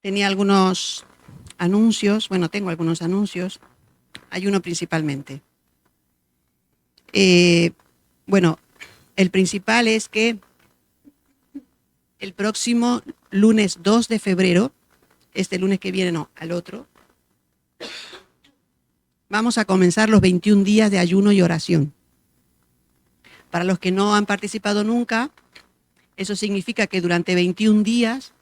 Tenía algunos anuncios, bueno, tengo algunos anuncios, hay uno principalmente. Bueno, el principal es que el próximo lunes 2 de febrero, este lunes que viene, no, al otro, vamos a comenzar los 21 días de ayuno y oración. Para los que no han participado nunca, eso significa que durante 21 días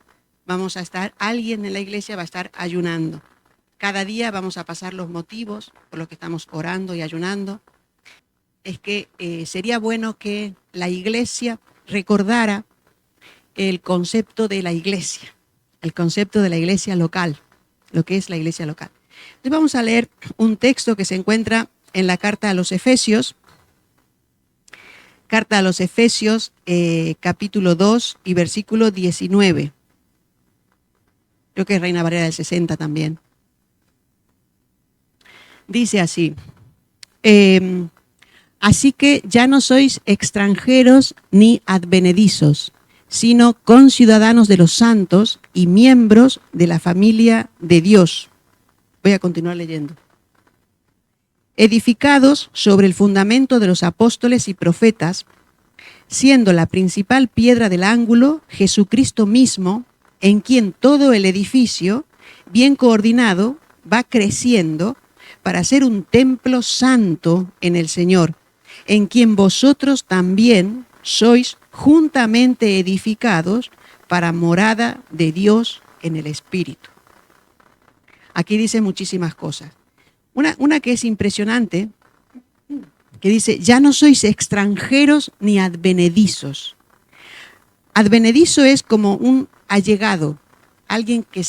vamos a estar, alguien en la iglesia va a estar ayunando. Cada día vamos a pasar los motivos por los que estamos orando y ayunando. Es que sería bueno que la iglesia recordara el concepto de la iglesia, el concepto de la iglesia local, lo que es la iglesia local. Entonces vamos a leer un texto que se encuentra en la carta a los Efesios, capítulo 2 y versículo 19. Creo que es Reina Valera del 60 también. Dice así, así que ya no sois extranjeros ni advenedizos, sino conciudadanos de los santos y miembros de la familia de Dios. Voy a continuar leyendo. Edificados sobre el fundamento de los apóstoles y profetas, siendo la principal piedra del ángulo Jesucristo mismo, en quien todo el edificio, bien coordinado, va creciendo para ser un templo santo en el Señor, en quien vosotros también sois juntamente edificados para morada de Dios en el Espíritu. Aquí dice muchísimas cosas. Una que es impresionante, que dice, ya no sois extranjeros ni advenedizos. Advenedizo es como un allegado, alguien que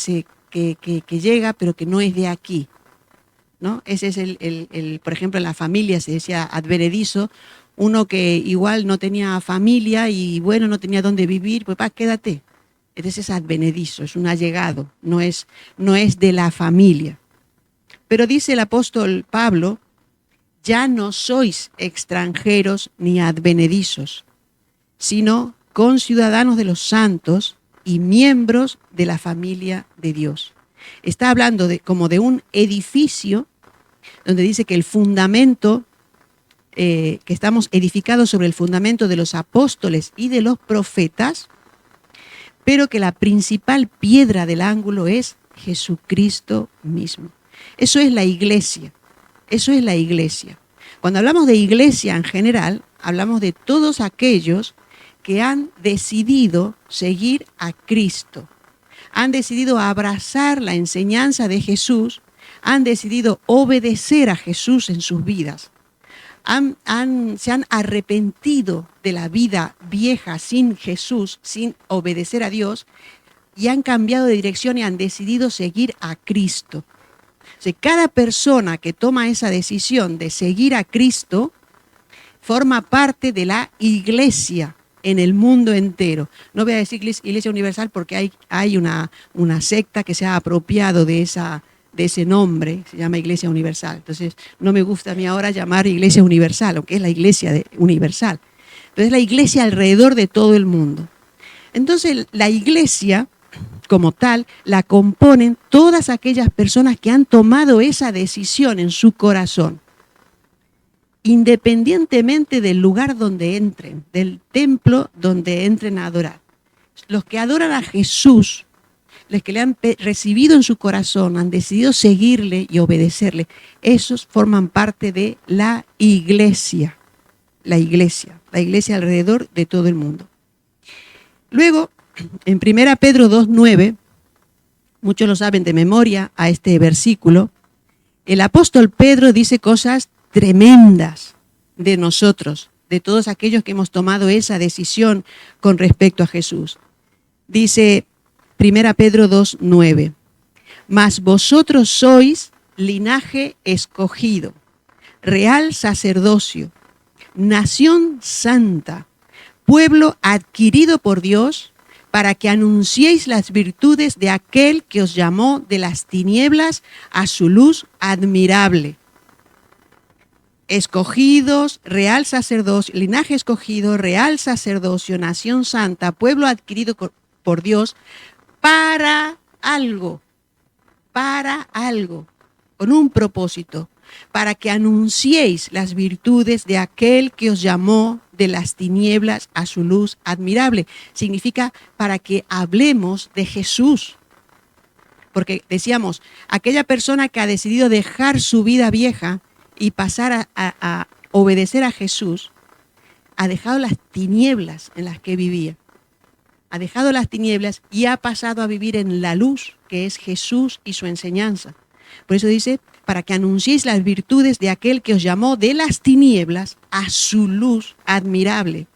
llega pero que no es de aquí, ¿no? Ese es por ejemplo, en la familia se decía advenedizo, uno que igual no tenía familia y bueno, no tenía dónde vivir, pues quédate. Entonces es advenedizo, es un allegado, no es de la familia. Pero dice el apóstol Pablo, ya no sois extranjeros ni advenedizos, sino conciudadanos de los santos y miembros de la familia de Dios. Está hablando como de un edificio donde dice que el fundamento, que estamos edificados sobre el fundamento de los apóstoles y de los profetas, pero que la principal piedra del ángulo es Jesucristo mismo. Eso es la iglesia. Eso es la iglesia. Cuando hablamos de iglesia en general, hablamos de todos aquellos que han decidido seguir a Cristo, han decidido abrazar la enseñanza de Jesús, han decidido obedecer a Jesús en sus vidas, se han arrepentido de la vida vieja sin Jesús, sin obedecer a Dios, y han cambiado de dirección y han decidido seguir a Cristo. O sea, cada persona que toma esa decisión de seguir a Cristo forma parte de la iglesia en el mundo entero. No voy a decir Iglesia Universal porque hay una secta que se ha apropiado de ese nombre, se llama Iglesia Universal. Entonces, no me gusta a mí ahora llamar Iglesia Universal, aunque es la Iglesia Universal. Pero es la iglesia alrededor de todo el mundo. Entonces, la iglesia como tal, la componen todas aquellas personas que han tomado esa decisión en su corazón, independientemente del lugar donde entren, del templo donde entren a adorar. Los que adoran a Jesús, los que le han recibido en su corazón, han decidido seguirle y obedecerle, esos forman parte de la iglesia alrededor de todo el mundo. Luego, en 1 Pedro 2:9, muchos lo saben de memoria a este versículo, el apóstol Pedro dice cosas tremendas de nosotros, de todos aquellos que hemos tomado esa decisión con respecto a Jesús. Dice 1 Pedro 2:9, mas vosotros sois linaje escogido, real sacerdocio, nación santa, pueblo adquirido por Dios, para que anunciéis las virtudes de aquel que os llamó de las tinieblas a su luz admirable. Escogidos, real sacerdocio, linaje escogido, nación santa, pueblo adquirido por Dios, para algo, con un propósito, para que anunciéis las virtudes de aquel que os llamó de las tinieblas a su luz admirable. Significa para que hablemos de Jesús. Porque decíamos, aquella persona que ha decidido dejar su vida vieja y pasar a obedecer a Jesús, ha dejado las tinieblas en las que vivía. Ha dejado las tinieblas y ha pasado a vivir en la luz, que es Jesús y su enseñanza. Por eso dice, para que anunciéis las virtudes de aquel que os llamó de las tinieblas a su luz admirable.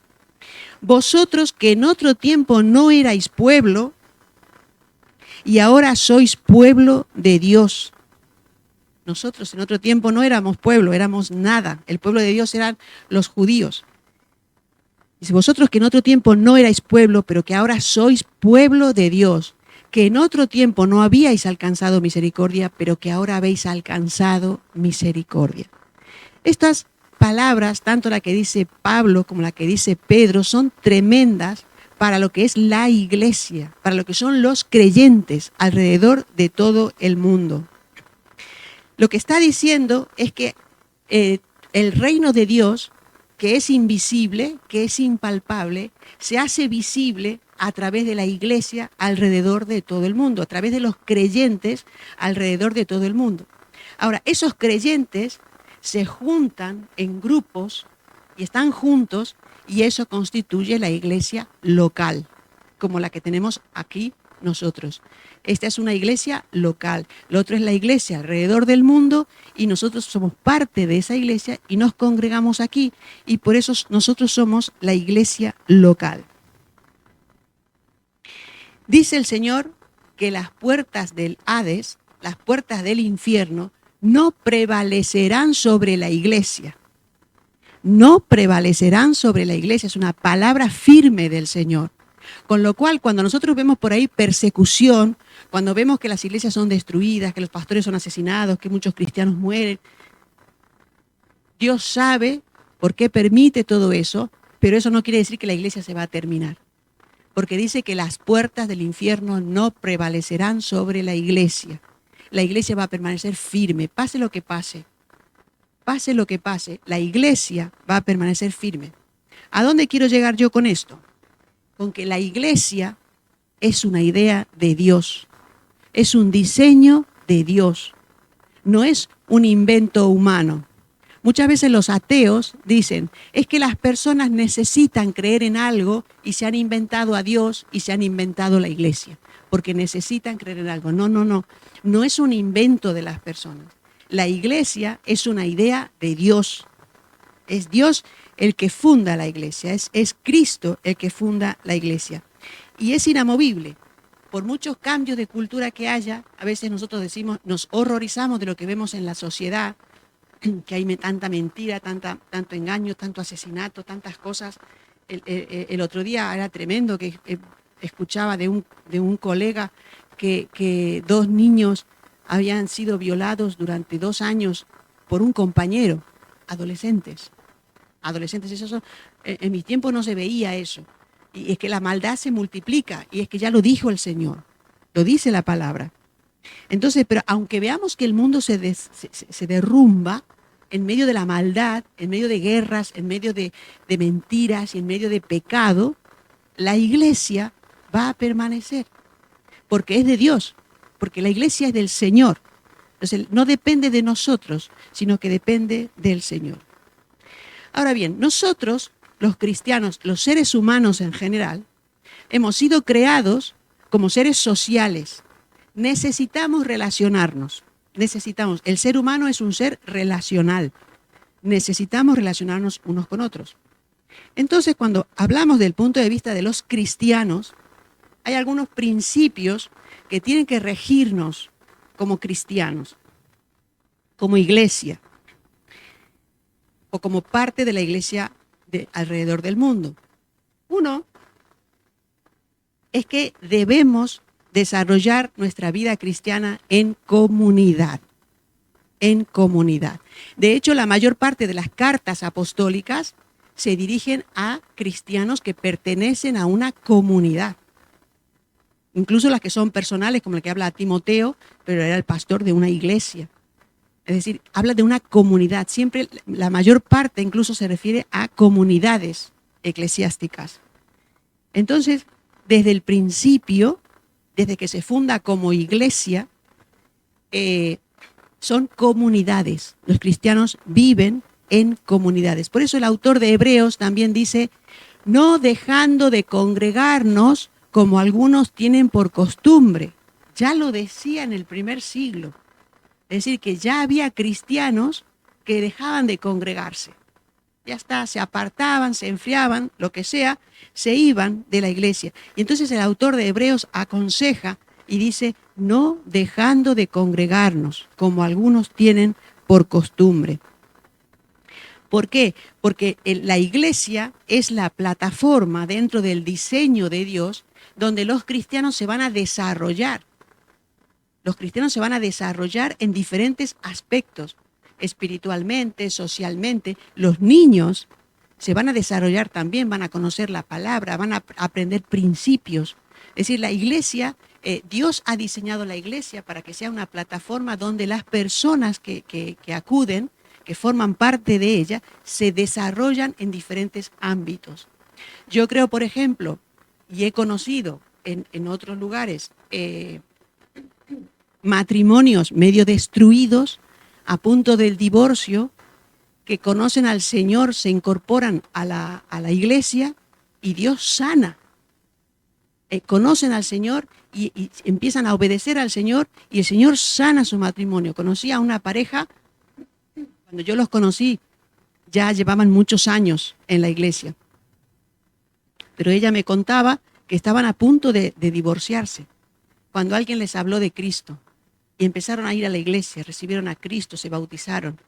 Vosotros que en otro tiempo no erais pueblo, y ahora sois pueblo de Dios. Nosotros en otro tiempo no éramos pueblo, éramos nada. El pueblo de Dios eran los judíos. Dice, vosotros que en otro tiempo no erais pueblo, pero que ahora sois pueblo de Dios, que en otro tiempo no habíais alcanzado misericordia, pero que ahora habéis alcanzado misericordia. Estas palabras, tanto la que dice Pablo como la que dice Pedro, son tremendas para lo que es la iglesia, para lo que son los creyentes alrededor de todo el mundo. Lo que está diciendo es que el reino de Dios, que es invisible, que es impalpable, se hace visible a través de la iglesia alrededor de todo el mundo, a través de los creyentes alrededor de todo el mundo. Ahora, esos creyentes se juntan en grupos y están juntos y eso constituye la iglesia local, como la que tenemos aquí nosotros. Esta es una iglesia local, lo otro es la iglesia alrededor del mundo y nosotros somos parte de esa iglesia y nos congregamos aquí y por eso nosotros somos la iglesia local. Dice el Señor que las puertas del Hades, las puertas del infierno, no prevalecerán sobre la iglesia. No prevalecerán sobre la iglesia, es una palabra firme del Señor. Con lo cual, cuando nosotros vemos por ahí persecución, cuando vemos que las iglesias son destruidas, que los pastores son asesinados, que muchos cristianos mueren, Dios sabe por qué permite todo eso, pero eso no quiere decir que la iglesia se va a terminar. Porque dice que las puertas del infierno no prevalecerán sobre la iglesia. La iglesia va a permanecer firme, pase lo que pase. Pase lo que pase, la iglesia va a permanecer firme. ¿A dónde quiero llegar yo con esto? Con que la iglesia es una idea de Dios, es un diseño de Dios, no es un invento humano. Muchas veces los ateos dicen, es que las personas necesitan creer en algo y se han inventado a Dios y se han inventado la iglesia, porque necesitan creer en algo. No es un invento de las personas. La iglesia es una idea de Dios. Es Dios el que funda la iglesia, es Cristo el que funda la iglesia. Y es inamovible. Por muchos cambios de cultura que haya, a veces nosotros decimos, nos horrorizamos de lo que vemos en la sociedad, que hay tanta mentira, tanto engaño, tanto asesinato, tantas cosas. El otro día era tremendo que escuchaba de un colega que 2 niños habían sido violados durante 2 años por un compañero, adolescentes, eso, en mi tiempo no se veía eso, y es que la maldad se multiplica, y es que ya lo dijo el Señor, lo dice la palabra. Entonces, pero aunque veamos que el mundo se derrumba en medio de la maldad, en medio de guerras, en medio de mentiras y en medio de pecado, la iglesia va a permanecer, porque es de Dios, porque la iglesia es del Señor. Entonces, no depende de nosotros, sino que depende del Señor. Ahora bien, nosotros, los cristianos, los seres humanos en general, hemos sido creados como seres sociales. Necesitamos relacionarnos. El ser humano es un ser relacional. Necesitamos relacionarnos unos con otros. Entonces, cuando hablamos del punto de vista de los cristianos, hay algunos principios que tienen que regirnos como cristianos, como iglesia, o como parte de la iglesia alrededor del mundo. Uno es que debemos desarrollar nuestra vida cristiana en comunidad. En comunidad. De hecho, la mayor parte de las cartas apostólicas se dirigen a cristianos que pertenecen a una comunidad. incluso las que son personales, como la que habla a Timoteo, pero era el pastor de una iglesia. Es decir, habla de una comunidad. Siempre la mayor parte incluso se refiere a comunidades eclesiásticas. Entonces, desde el principio, desde que se funda como iglesia, son comunidades. Los cristianos viven en comunidades. Por eso el autor de Hebreos también dice, no dejando de congregarnos como algunos tienen por costumbre. Ya lo decía en el primer siglo. Es decir, que ya había cristianos que dejaban de congregarse. Ya está, se apartaban, se enfriaban, lo que sea, se iban de la iglesia. Y entonces el autor de Hebreos aconseja y dice, no dejando de congregarnos, como algunos tienen por costumbre. ¿Por qué? Porque la iglesia es la plataforma dentro del diseño de Dios donde los cristianos se van a desarrollar. Los cristianos se van a desarrollar en diferentes aspectos, espiritualmente, socialmente. Los niños se van a desarrollar también, van a conocer la palabra, van a aprender principios. Es decir, la iglesia, Dios ha diseñado la iglesia para que sea una plataforma donde las personas que acuden, que forman parte de ella, se desarrollan en diferentes ámbitos. Yo creo, por ejemplo, y he conocido en otros lugares, matrimonios medio destruidos, a punto del divorcio, que conocen al Señor, se incorporan a la iglesia y Dios sana. Conocen al Señor y empiezan a obedecer al Señor y el Señor sana su matrimonio. Conocí a una pareja, cuando yo los conocí, ya llevaban muchos años en la iglesia. Pero ella me contaba que estaban a punto de divorciarse, cuando alguien les habló de Cristo. Y empezaron a ir a la iglesia, recibieron a Cristo, se bautizaron.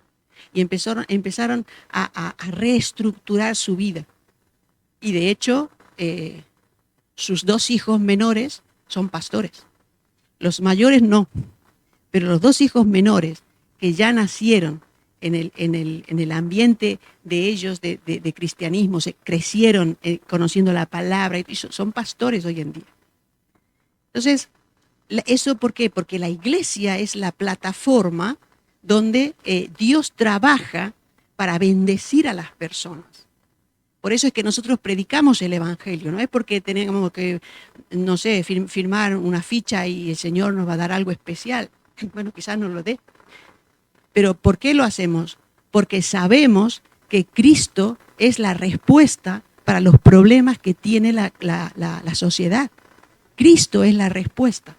Y empezaron a reestructurar su vida. Y de hecho, sus 2 hijos menores son pastores. Los mayores no, pero los 2 hijos menores que ya nacieron en el ambiente de ellos, de cristianismo, se crecieron conociendo la palabra, y son pastores hoy en día. Entonces, ¿eso por qué? Porque la iglesia es la plataforma donde Dios trabaja para bendecir a las personas. Por eso es que nosotros predicamos el evangelio, no es porque tenemos que, no sé, firmar una ficha y el Señor nos va a dar algo especial. Bueno, quizás nos lo dé. Pero ¿por qué lo hacemos? Porque sabemos que Cristo es la respuesta para los problemas que tiene la sociedad. Cristo es la respuesta.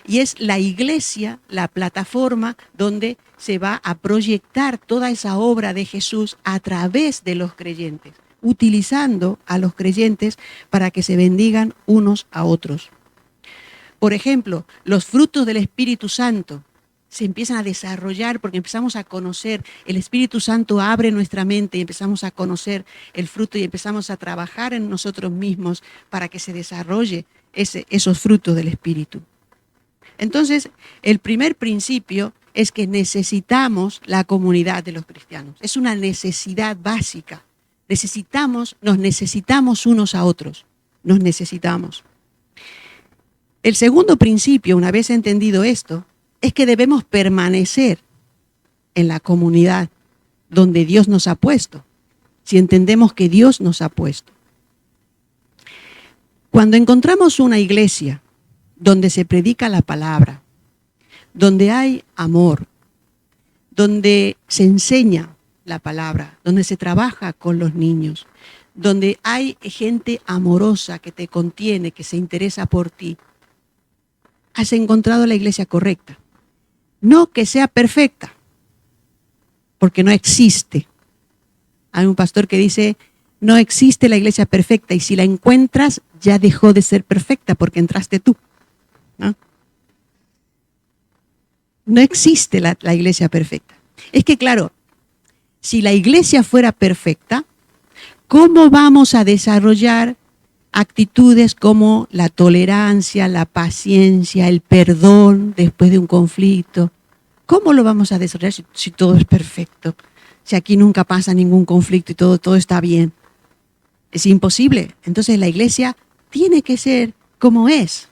Y es la iglesia, la plataforma donde se va a proyectar toda esa obra de Jesús a través de los creyentes, utilizando a los creyentes para que se bendigan unos a otros. Por ejemplo, los frutos del Espíritu Santo se empiezan a desarrollar porque empezamos a conocer, el Espíritu Santo abre nuestra mente y empezamos a conocer el fruto y empezamos a trabajar en nosotros mismos para que se desarrolle esos frutos del Espíritu. Entonces, el primer principio es que necesitamos la comunidad de los cristianos. Es una necesidad básica. Nos necesitamos unos a otros. Nos necesitamos. El segundo principio, una vez entendido esto, es que debemos permanecer en la comunidad donde Dios nos ha puesto, si entendemos que Dios nos ha puesto. Cuando encontramos una iglesia donde se predica la palabra, donde hay amor, donde se enseña la palabra, donde se trabaja con los niños, donde hay gente amorosa que te contiene, que se interesa por ti, has encontrado la iglesia correcta. No que sea perfecta, porque no existe. Hay un pastor que dice, no existe la iglesia perfecta y si la encuentras ya dejó de ser perfecta porque entraste tú. No existe la iglesia perfecta. Es que claro, si la iglesia fuera perfecta, ¿cómo vamos a desarrollar actitudes como la tolerancia, la paciencia, el perdón después de un conflicto? ¿Cómo lo vamos a desarrollar si todo es perfecto? Si aquí nunca pasa ningún conflicto y todo está bien. Es imposible. Entonces la iglesia tiene que ser como es.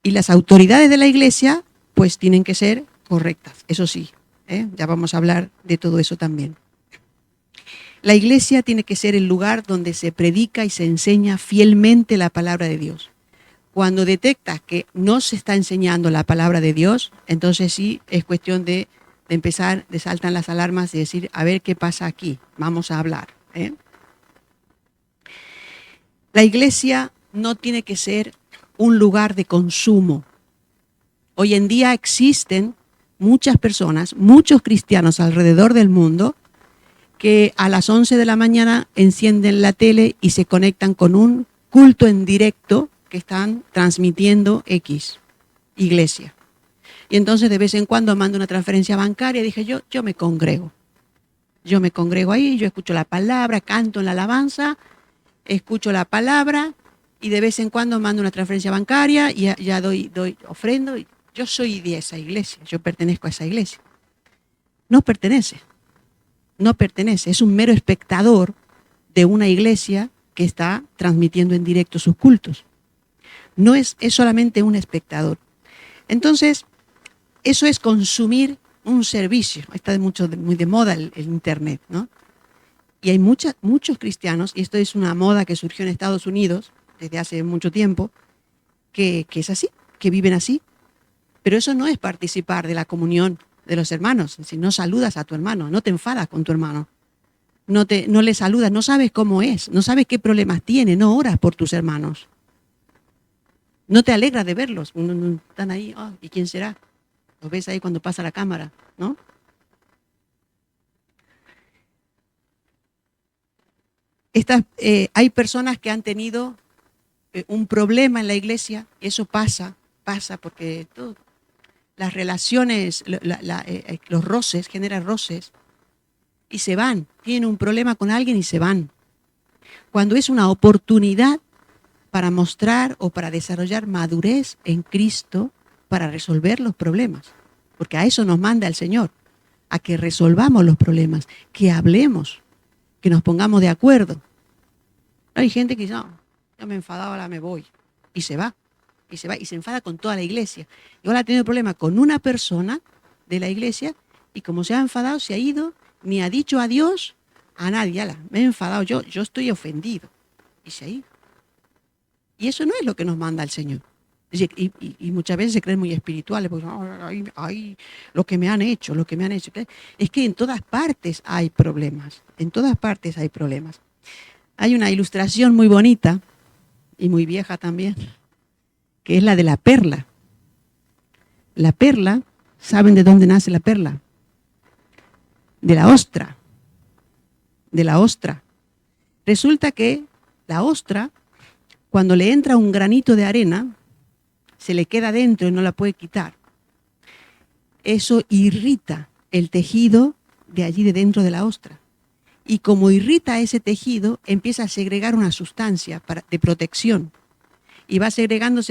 Y las autoridades de la iglesia, pues tienen que ser correctas, eso sí, ya vamos a hablar de todo eso también. La iglesia tiene que ser el lugar donde se predica y se enseña fielmente la palabra de Dios. Cuando detectas que no se está enseñando la palabra de Dios, entonces sí es cuestión de empezar, de saltan las alarmas y decir, a ver qué pasa aquí, vamos a hablar. La iglesia no tiene que ser un lugar de consumo. Hoy en día existen muchas personas, muchos cristianos alrededor del mundo, que a las 11 de la mañana encienden la tele y se conectan con un culto en directo que están transmitiendo X, iglesia. Y entonces de vez en cuando mando una transferencia bancaria y dije, yo me congrego. Yo me congrego ahí, yo escucho la palabra, canto en la alabanza, escucho la palabra y de vez en cuando mando una transferencia bancaria y ya doy ofrendo. Yo soy de esa iglesia, yo pertenezco a esa iglesia. No pertenece. No pertenece, es un mero espectador de una iglesia que está transmitiendo en directo sus cultos. No es solamente un espectador. Entonces, eso es consumir un servicio. Está muy de moda el internet, ¿no? Y hay muchos cristianos, y esto es una moda que surgió en Estados Unidos desde hace mucho tiempo, que es así, que viven así. Pero eso no es participar de la comunión de los hermanos. Si no saludas a tu hermano, no te enfadas con tu hermano, no le saludas, no sabes cómo es, no sabes qué problemas tiene, no oras por tus hermanos, no te alegras de verlos, están ahí, ¿y quién será? Los ves ahí cuando pasa la cámara, ¿no? Hay personas que han tenido un problema en la iglesia, eso pasa porque las relaciones, los roces, generan roces y se van. Tienen un problema con alguien y se van. Cuando es una oportunidad para mostrar o para desarrollar madurez en Cristo para resolver los problemas. Porque a eso nos manda el Señor, a que resolvamos los problemas, que hablemos, que nos pongamos de acuerdo. Hay gente que dice, no, ya me he enfadado, ahora me voy. Y se va. Y se enfada con toda la iglesia. Y ahora ha tenido problema con una persona de la iglesia y como se ha enfadado, se ha ido, ni ha dicho adiós a nadie. Me he enfadado yo estoy ofendido. Y se ha ido. Y eso no es lo que nos manda el Señor. Y muchas veces se creen muy espirituales, porque ay, lo que me han hecho. Es que en todas partes hay problemas. En todas partes hay problemas. Hay una ilustración muy bonita y muy vieja también, que es la de la perla. La perla, ¿saben de dónde nace la perla? De la ostra. De la ostra. Resulta que la ostra, cuando le entra un granito de arena, se le queda dentro y no la puede quitar. Eso irrita el tejido de allí de dentro de la ostra. Y como irrita ese tejido, empieza a segregar una sustancia de protección. Y va segregando.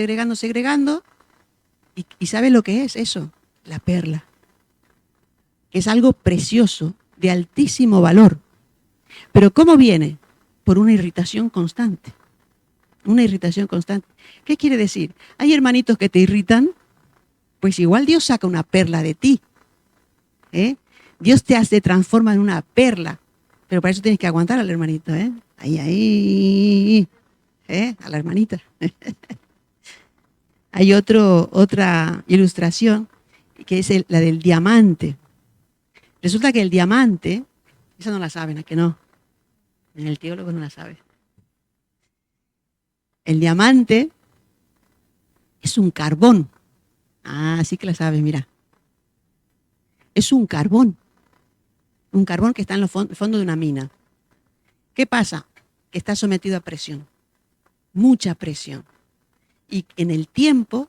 ¿Y sabe lo que es eso? La perla. Es algo precioso, de altísimo valor. Pero ¿cómo viene? Por una irritación constante. Una irritación constante. ¿Qué quiere decir? Hay hermanitos que te irritan, pues igual Dios saca una perla de ti. Dios te transforma en una perla. Pero para eso tienes que aguantar al hermanito, Ahí. A la hermanita. Hay otra ilustración que es la del diamante. Resulta que el diamante, esa no la saben, ¿a que no? En el teólogo no la sabe. El diamante es un carbón. Sí que la sabes, mira. Es un carbón. Un carbón que está en el fondo de una mina. ¿Qué pasa? Que está sometido a presión. Mucha presión. Y en el tiempo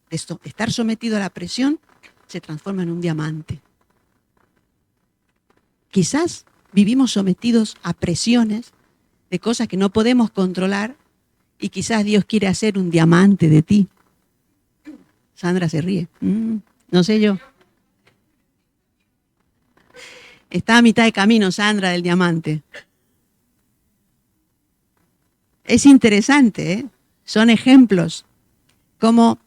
de estar sometido a la presión, se transforma en un diamante. Quizás vivimos sometidos a presiones de cosas que no podemos controlar y quizás Dios quiere hacer un diamante de ti. Sandra se ríe. No sé yo. Está a mitad de camino, Sandra, del diamante. Es interesante, Son ejemplos como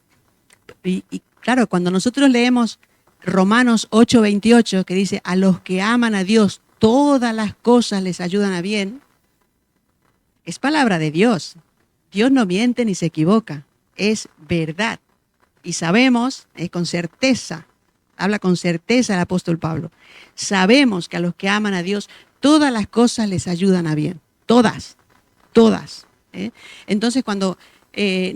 Y claro, cuando nosotros leemos Romanos 8:28, que dice, a los que aman a Dios, todas las cosas les ayudan a bien, es palabra de Dios. Dios no miente ni se equivoca, es verdad. Y sabemos, con certeza, habla con certeza el apóstol Pablo, sabemos que a los que aman a Dios, todas las cosas les ayudan a bien. Todas, todas. Entonces, cuando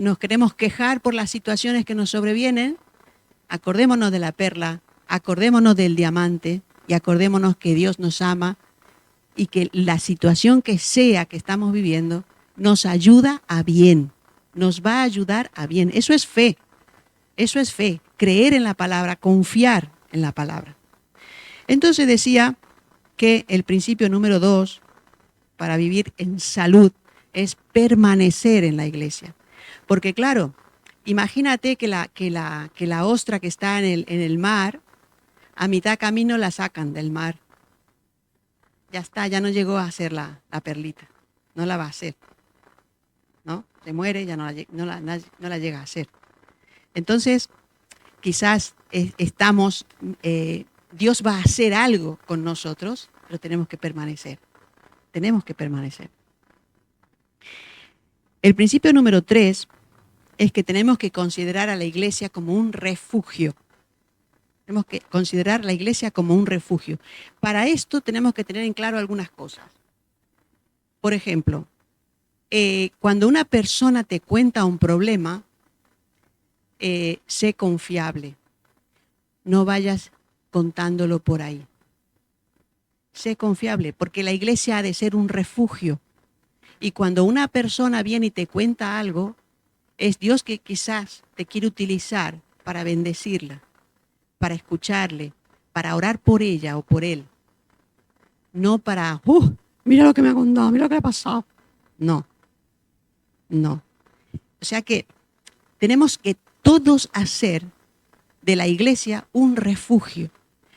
nos queremos quejar por las situaciones que nos sobrevienen, acordémonos de la perla, acordémonos del diamante y acordémonos que Dios nos ama y que la situación que sea que estamos viviendo nos ayuda a bien, nos va a ayudar a bien. Eso es fe, creer en la palabra, confiar en la palabra. Entonces decía que el principio número 2 para vivir en salud es permanecer en la iglesia. Porque claro, imagínate que la ostra que está en el mar, a mitad camino la sacan del mar. Ya está, ya no llegó a ser la perlita, no la va a hacer, ¿no? Se muere, ya no la llega a hacer. Entonces, quizás Dios va a hacer algo con nosotros, pero tenemos que permanecer. Tenemos que permanecer. El principio número 3 es que tenemos que considerar a la iglesia como un refugio. Tenemos que considerar la iglesia como un refugio. Para esto tenemos que tener en claro algunas cosas. Por ejemplo, cuando una persona te cuenta un problema, sé confiable. No vayas contándolo por ahí. Sé confiable, porque la iglesia ha de ser un refugio. Y cuando una persona viene y te cuenta algo, es Dios que quizás te quiere utilizar para bendecirla, para escucharle, para orar por ella o por él. No para, mira lo que me ha contado, mira lo que le ha pasado. No. O sea que tenemos que todos hacer de la iglesia un refugio.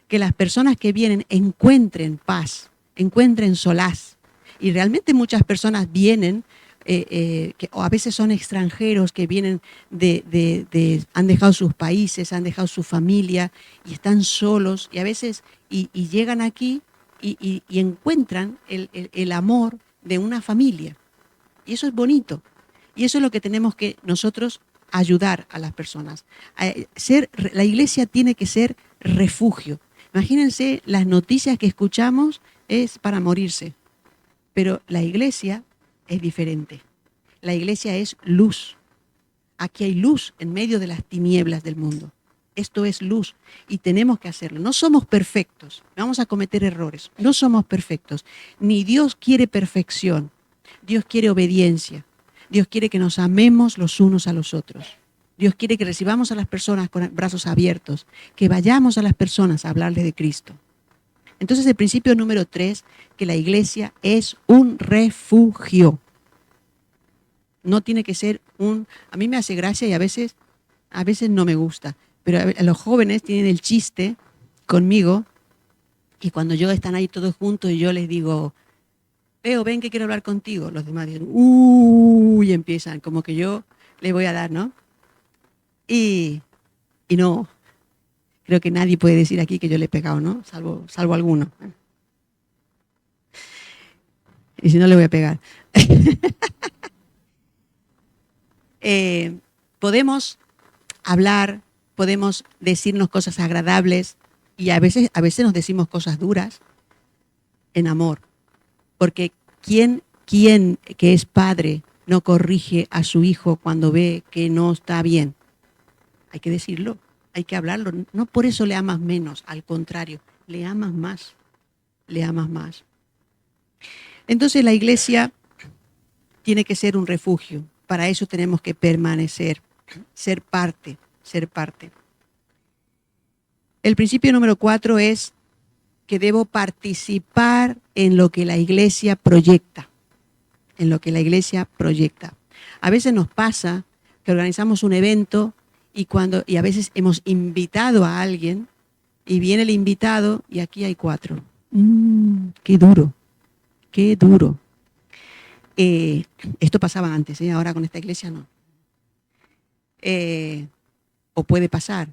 Que las personas que vienen encuentren paz, encuentren solaz. Y realmente muchas personas vienen, o a veces son extranjeros que vienen han dejado sus países, han dejado su familia y están solos y a veces y llegan aquí y encuentran el amor de una familia. Y eso es bonito. Y eso es lo que tenemos que nosotros ayudar a las personas. La iglesia tiene que ser refugio. Imagínense, las noticias que escuchamos es para morirse. Pero la iglesia es diferente. La iglesia es luz. Aquí hay luz en medio de las tinieblas del mundo. Esto es luz y tenemos que hacerlo. No somos perfectos, vamos a cometer errores. No somos perfectos. Ni Dios quiere perfección. Dios quiere obediencia. Dios quiere que nos amemos los unos a los otros. Dios quiere que recibamos a las personas con brazos abiertos, que vayamos a las personas a hablarles de Cristo. Entonces el principio número 3, que la iglesia es un refugio. No tiene que ser a mí me hace gracia y a veces no me gusta, pero los jóvenes tienen el chiste conmigo y cuando están ahí todos juntos y yo les digo, Leo, ven que quiero hablar contigo, los demás dicen, y empiezan, como que yo les voy a dar, ¿no? Y no, creo que nadie puede decir aquí que yo le he pegado, ¿no? Salvo alguno. Y si no, le voy a pegar. Podemos hablar, podemos decirnos cosas agradables y a veces nos decimos cosas duras en amor. Porque ¿quién que es padre no corrige a su hijo cuando ve que no está bien? Hay que decirlo, hay que hablarlo. No por eso le amas menos, al contrario, le amas más. Le amas más. Entonces la iglesia tiene que ser un refugio. Para eso tenemos que permanecer, ser parte. El principio número 4 es que debo participar en lo que la iglesia proyecta. A veces nos pasa que organizamos un evento y a veces hemos invitado a alguien y viene el invitado y aquí hay 4. Qué duro. Esto pasaba antes, ahora con esta iglesia no. o puede pasar.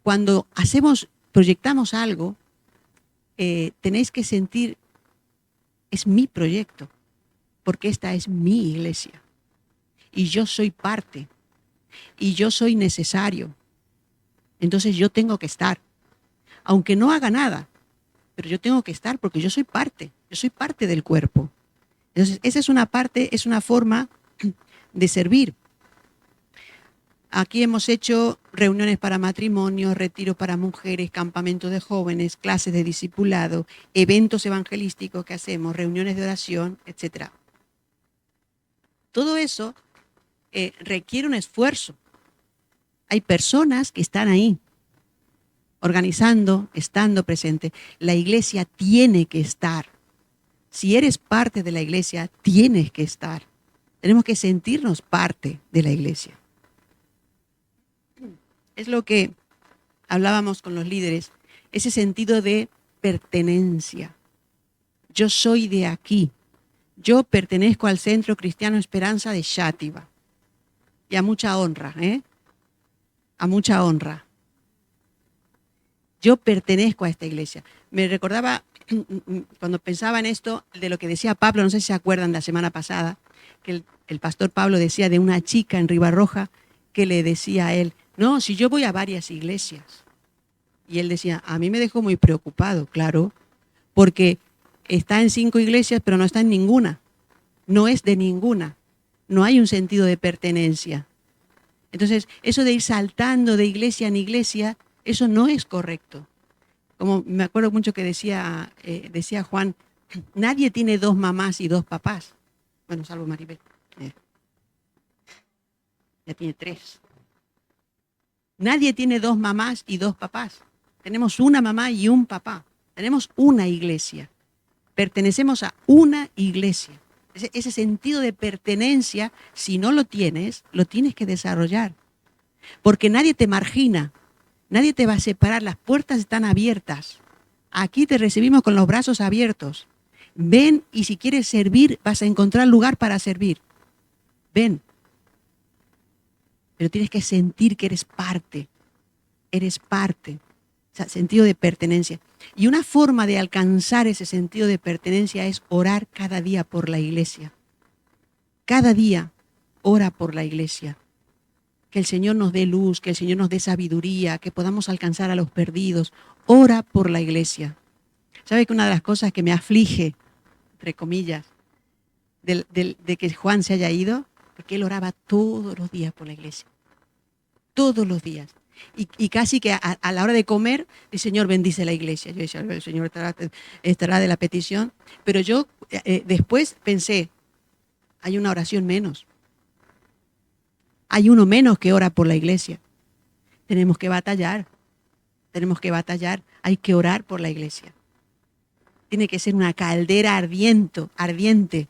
Cuando proyectamos algo, tenéis que sentir, es mi proyecto, porque esta es mi iglesia. Y yo soy parte. Y yo soy necesario. Entonces yo tengo que estar. Aunque no haga nada, pero yo tengo que estar porque yo soy parte. Yo soy parte del cuerpo. Entonces esa es una parte, es una forma de servir. Aquí hemos hecho reuniones para matrimonios, retiros para mujeres, campamentos de jóvenes, clases de discipulado, eventos evangelísticos que hacemos, reuniones de oración, etc. Todo eso requiere un esfuerzo. Hay personas que están ahí, organizando, estando presente. La iglesia tiene que estar. Si eres parte de la iglesia, tienes que estar. Tenemos que sentirnos parte de la iglesia. Es lo que hablábamos con los líderes, ese sentido de pertenencia. Yo soy de aquí. Yo pertenezco al Centro Cristiano Esperanza de Xàtiva. Y a mucha honra, a mucha honra. Yo pertenezco a esta iglesia. Me recordaba, cuando pensaba en esto, de lo que decía Pablo, no sé si se acuerdan la semana pasada, que el pastor Pablo decía de una chica en Ribarroja que le decía a él, no, si yo voy a varias iglesias. Y él decía, a mí me dejó muy preocupado, claro, porque está en 5 iglesias, pero no está en ninguna. No es de ninguna. No hay un sentido de pertenencia. Entonces, eso de ir saltando de iglesia en iglesia, eso no es correcto. Como me acuerdo mucho que decía Juan, nadie tiene 2 mamás y 2 papás. Bueno, salvo Maribel. Ya tiene 3. Nadie tiene 2 mamás y 2 papás. Tenemos una mamá y un papá. Tenemos una iglesia. Pertenecemos a una iglesia. Ese sentido de pertenencia, si no lo tienes que desarrollar. Porque nadie te margina, nadie te va a separar, las puertas están abiertas. Aquí te recibimos con los brazos abiertos. Ven y si quieres servir, vas a encontrar lugar para servir. Ven. Pero tienes que sentir que eres parte. Eres parte. O sea, sentido de pertenencia. Y una forma de alcanzar ese sentido de pertenencia es orar cada día por la iglesia. Cada día ora por la iglesia. Que el Señor nos dé luz, que el Señor nos dé sabiduría, que podamos alcanzar a los perdidos. Ora por la iglesia. ¿Sabe que una de las cosas que me aflige, entre comillas, de que Juan se haya ido? Porque él oraba todos los días por la iglesia. Todos los días. Y casi que a la hora de comer, el Señor bendice la iglesia. Yo decía, el Señor estará de la petición. Pero yo después pensé, hay una oración menos. Hay uno menos que ora por la iglesia. Tenemos que batallar. Hay que orar por la iglesia. Tiene que ser una caldera ardiente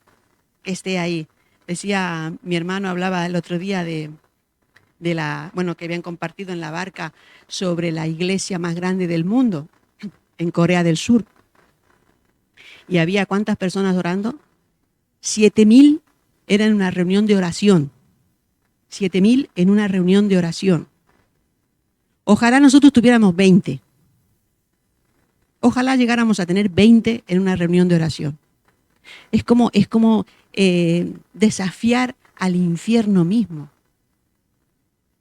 que esté ahí. Decía, mi hermano hablaba el otro día que habían compartido en la barca sobre la iglesia más grande del mundo, en Corea del Sur. Y había ¿cuántas personas orando? 7,000 eran en una reunión de oración. 7,000 en una reunión de oración. Ojalá nosotros tuviéramos 20. Ojalá llegáramos a tener 20 en una reunión de oración. Es como desafiar al infierno mismo.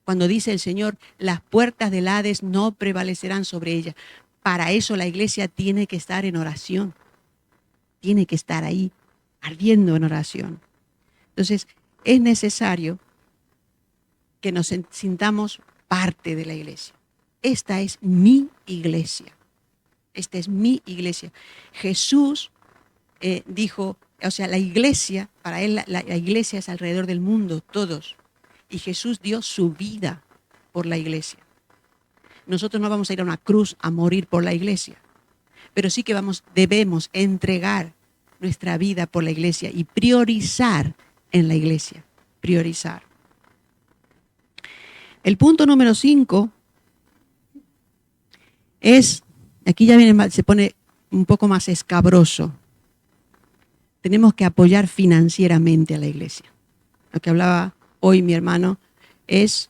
Cuando dice el Señor, las puertas del Hades no prevalecerán sobre ella. Para eso la iglesia tiene que estar en oración. Tiene que estar ahí, ardiendo en oración. Entonces, es necesario que nos sintamos parte de la iglesia. Esta es mi iglesia. Esta es mi iglesia. Jesús dijo, o sea, la iglesia, para él la iglesia es alrededor del mundo, todos. Y Jesús dio su vida por la iglesia. Nosotros no vamos a ir a una cruz a morir por la iglesia, pero sí que debemos entregar nuestra vida por la iglesia y priorizar en la iglesia. Priorizar. El punto número 5 es, aquí ya se pone un poco más escabroso. Tenemos que apoyar financieramente a la iglesia. Lo que hablaba hoy mi hermano es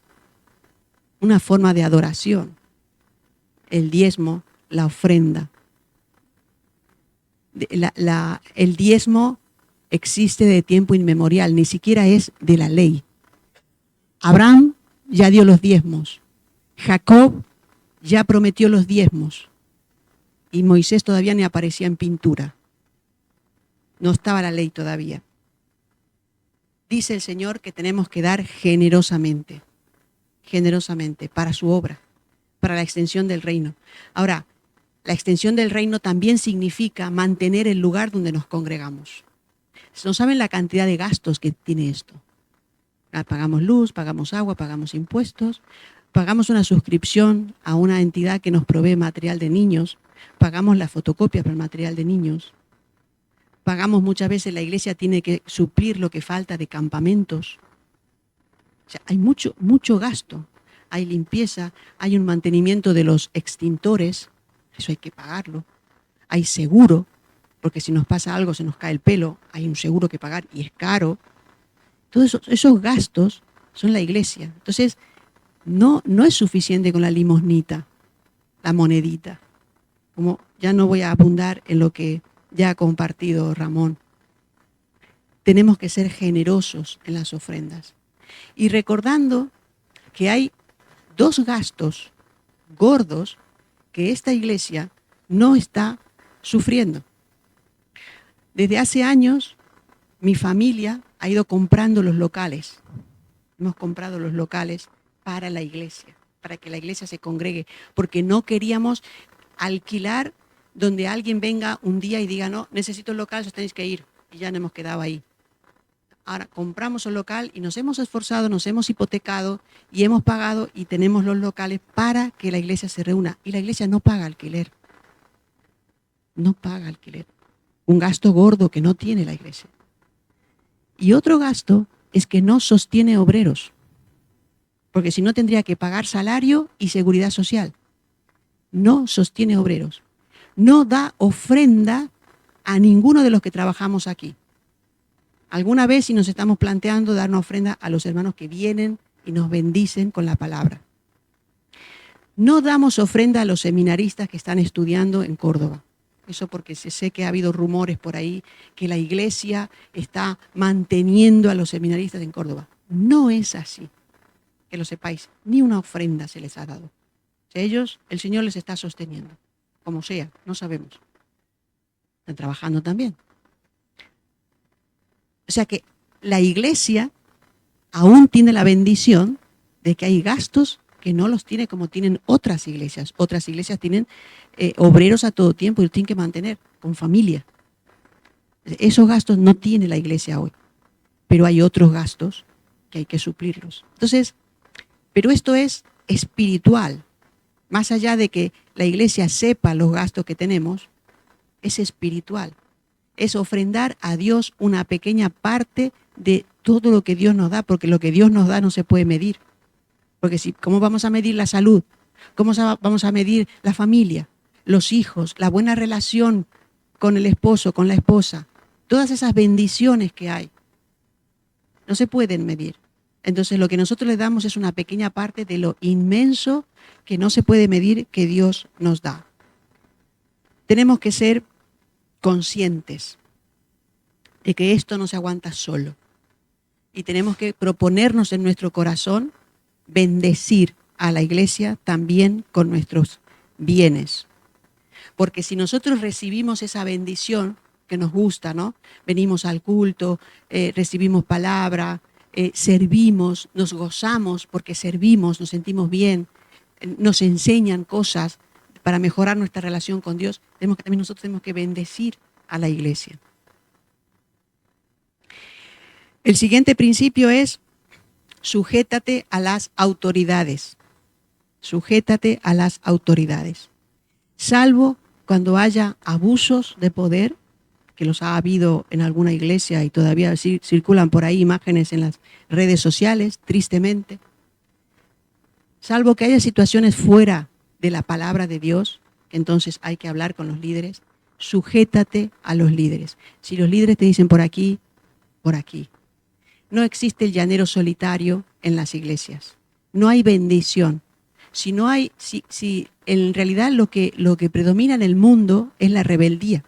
una forma de adoración. El diezmo, la ofrenda. El diezmo existe de tiempo inmemorial, ni siquiera es de la ley. Abraham ya dio los diezmos. Jacob ya prometió los diezmos. Y Moisés todavía ni aparecía en pintura. No estaba la ley todavía. Dice el Señor que tenemos que dar generosamente, generosamente, para su obra, para la extensión del reino. Ahora, la extensión del reino también significa mantener el lugar donde nos congregamos. No saben la cantidad de gastos que tiene esto. Pagamos luz, pagamos agua, pagamos impuestos, pagamos una suscripción a una entidad que nos provee material de niños, pagamos las fotocopias para el material de niños, pagamos muchas veces, la iglesia tiene que suplir lo que falta de campamentos. O sea, hay mucho gasto. Hay limpieza, hay un mantenimiento de los extintores, eso hay que pagarlo. Hay seguro, porque si nos pasa algo, se nos cae el pelo, hay un seguro que pagar y es caro. Todos esos gastos son la iglesia. Entonces, no es suficiente con la limosnita, la monedita. Como ya no voy a abundar en lo que ya ha compartido Ramón. Tenemos que ser generosos en las ofrendas. Y recordando que hay dos gastos gordos que esta iglesia no está sufriendo. Desde hace años, mi familia ha ido comprando los locales. Hemos comprado los locales para la iglesia, para que la iglesia se congregue, porque no queríamos alquilar donde alguien venga un día y diga, no, necesito un local, os tenéis que ir. Y ya nos hemos quedado ahí. Ahora compramos un local y nos hemos esforzado, nos hemos hipotecado y hemos pagado y tenemos los locales para que la iglesia se reúna. Y la iglesia no paga alquiler. No paga alquiler. Un gasto gordo que no tiene la iglesia. Y otro gasto es que no sostiene obreros. Porque si no tendría que pagar salario y seguridad social. No sostiene obreros. No da ofrenda a ninguno de los que trabajamos aquí. Alguna vez si nos estamos planteando dar una ofrenda a los hermanos que vienen y nos bendicen con la palabra. No damos ofrenda a los seminaristas que están estudiando en Córdoba. Eso porque sé que ha habido rumores por ahí que la iglesia está manteniendo a los seminaristas en Córdoba. No es así, que lo sepáis. Ni una ofrenda se les ha dado. O sea, ellos, el Señor les está sosteniendo. Como sea, no sabemos. Están trabajando también. O sea que la iglesia aún tiene la bendición de que hay gastos que no los tiene como tienen otras iglesias. Otras iglesias tienen obreros a todo tiempo y los tienen que mantener con familia. Esos gastos no tiene la iglesia hoy, pero hay otros gastos que hay que suplirlos. Entonces, pero esto es espiritual. Más allá de que la iglesia sepa los gastos que tenemos, es espiritual. Es ofrendar a Dios una pequeña parte de todo lo que Dios nos da, porque lo que Dios nos da no se puede medir. Porque ¿cómo vamos a medir la salud? ¿Cómo vamos a medir la familia, los hijos, la buena relación con el esposo, con la esposa? Todas esas bendiciones que hay no se pueden medir. Entonces lo que nosotros le damos es una pequeña parte de lo inmenso que no se puede medir que Dios nos da. Tenemos que ser conscientes de que esto no se aguanta solo. Y tenemos que proponernos en nuestro corazón bendecir a la iglesia también con nuestros bienes. Porque si nosotros recibimos esa bendición que nos gusta, ¿no? Venimos al culto, recibimos palabra, servimos, nos gozamos porque servimos, nos sentimos bien, nos enseñan cosas para mejorar nuestra relación con Dios, también nosotros tenemos que bendecir a la iglesia. El siguiente principio es: sujétate a las autoridades. Sujétate a las autoridades. Salvo cuando haya abusos de poder, que los ha habido en alguna iglesia y todavía circulan por ahí imágenes en las redes sociales, tristemente. Salvo que haya situaciones fuera de la palabra de Dios, entonces hay que hablar con los líderes. Sujétate a los líderes. Si los líderes te dicen por aquí, por aquí. No existe el llanero solitario en las iglesias. No hay bendición Si no hay, si en realidad lo que predomina en el mundo es la rebeldía.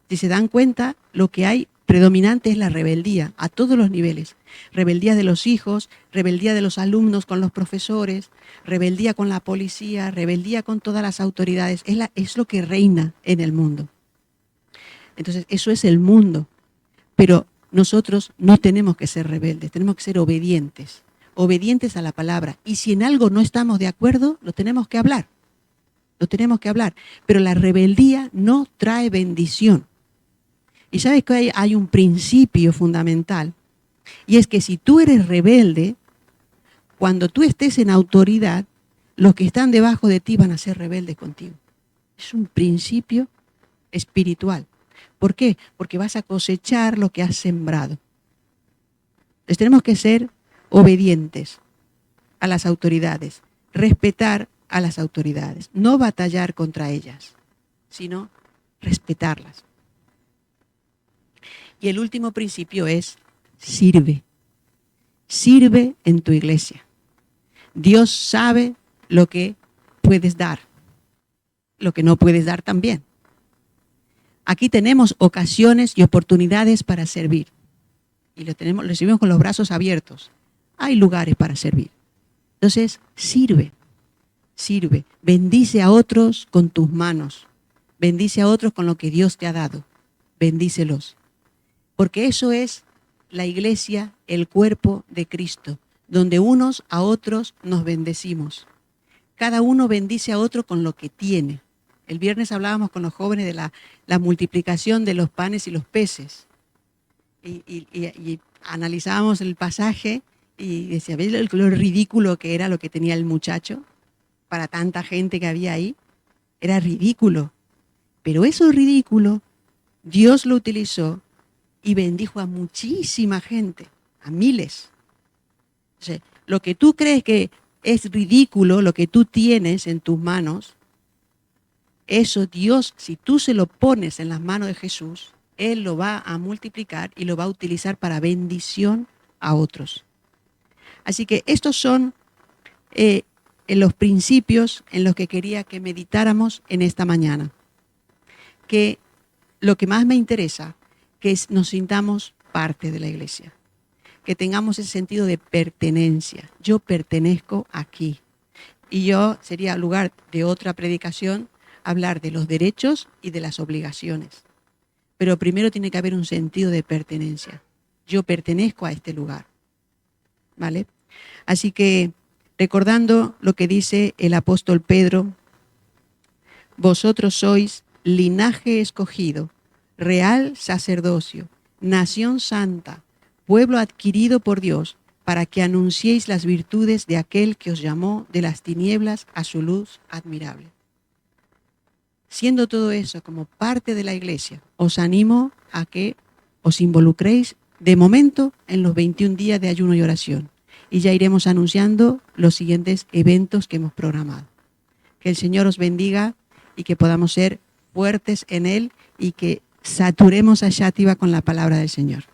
Si se dan cuenta, lo que hay predominante es la rebeldía a todos los niveles. Rebeldía de los hijos, rebeldía de los alumnos con los profesores, rebeldía con la policía, rebeldía con todas las autoridades. Es lo que reina en el mundo. Entonces, eso es el mundo. Pero nosotros no tenemos que ser rebeldes, tenemos que ser obedientes. Obedientes a la palabra. Y si en algo no estamos de acuerdo, lo tenemos que hablar. Lo tenemos que hablar. Pero la rebeldía no trae bendición. Y sabes que hay un principio fundamental. Y es que si tú eres rebelde, cuando tú estés en autoridad, los que están debajo de ti van a ser rebeldes contigo. Es un principio espiritual. ¿Por qué? Porque vas a cosechar lo que has sembrado. Entonces tenemos que ser obedientes a las autoridades, respetar a las autoridades, no batallar contra ellas, sino respetarlas. Y el último principio es sirve. Sirve en tu iglesia. Dios sabe lo que puedes dar, lo que no puedes dar también. Aquí tenemos ocasiones y oportunidades para servir. Y lo recibimos con los brazos abiertos. Hay lugares para servir. Entonces, sirve. Bendice a otros con tus manos. Bendice a otros con lo que Dios te ha dado. Bendícelos. Porque eso es la iglesia, el cuerpo de Cristo, donde unos a otros nos bendecimos. Cada uno bendice a otro con lo que tiene. El viernes hablábamos con los jóvenes de la multiplicación de los panes y los peces. Y analizábamos el pasaje y decía, ¿ves lo ridículo que era lo que tenía el muchacho? Para tanta gente que había ahí. Era ridículo. Pero eso ridículo, Dios lo utilizó y bendijo a muchísima gente, a miles. O sea, lo que tú crees que es ridículo, lo que tú tienes en tus manos, eso Dios, si tú se lo pones en las manos de Jesús, Él lo va a multiplicar y lo va a utilizar para bendición a otros. Así que estos son los principios en los que quería que meditáramos en esta mañana. Que lo que más me interesa, que nos sintamos parte de la iglesia. Que tengamos ese sentido de pertenencia. Yo pertenezco aquí. Y yo sería lugar de otra predicación hablar de los derechos y de las obligaciones. Pero primero tiene que haber un sentido de pertenencia. Yo pertenezco a este lugar. ¿Vale? Así que, recordando lo que dice el apóstol Pedro, vosotros sois linaje escogido, real sacerdocio, nación santa, pueblo adquirido por Dios, para que anunciéis las virtudes de aquel que os llamó de las tinieblas a su luz admirable. Siendo todo eso como parte de la iglesia, os animo a que os involucréis de momento en los 21 días de ayuno y oración. Y ya iremos anunciando los siguientes eventos que hemos programado. Que el Señor os bendiga y que podamos ser fuertes en Él y que saturemos a Xátiva con la palabra del Señor.